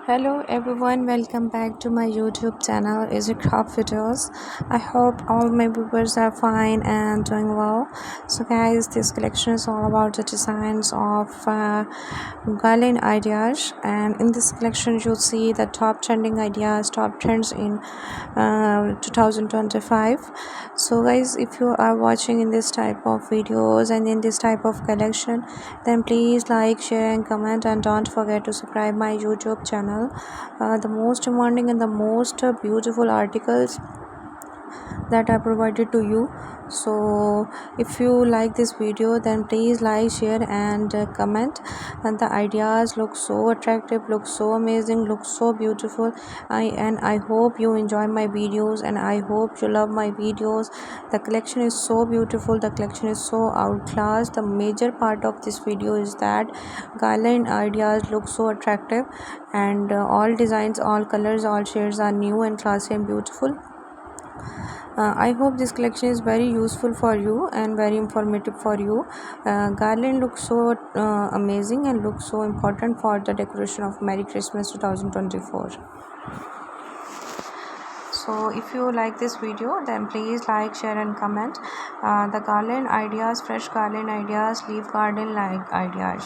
Hello everyone, welcome back to my YouTube channel Easy Craft Videos. I hope all my viewers are fine and doing well. So guys, this collection is all about the designs of Garland ideas, and in this collection you'll see the top trending ideas, top trends in 2025. So guys, if you are watching in this type of videos and in this type of collection, then please like, share and comment, and don't forget to subscribe my YouTube channel. The most demanding and the most beautiful articles that I provided to you. So if you like this video, then please like, share and comment. And the ideas look so attractive, look so amazing, look so beautiful. I hope you enjoy my videos, and I hope you love my videos. The collection is so beautiful, the collection is so outclass. The major part of this video is that garland ideas look so attractive, and all designs, all colors, all shades are new and classy and beautiful. I hope this collection is very useful for you and very informative for you. Garland looks so amazing and looks so important for the decoration of Merry Christmas 2024. So if you like this video, then please like, share and comment. The garland ideas, fresh garland ideas, leaf garden like ideas.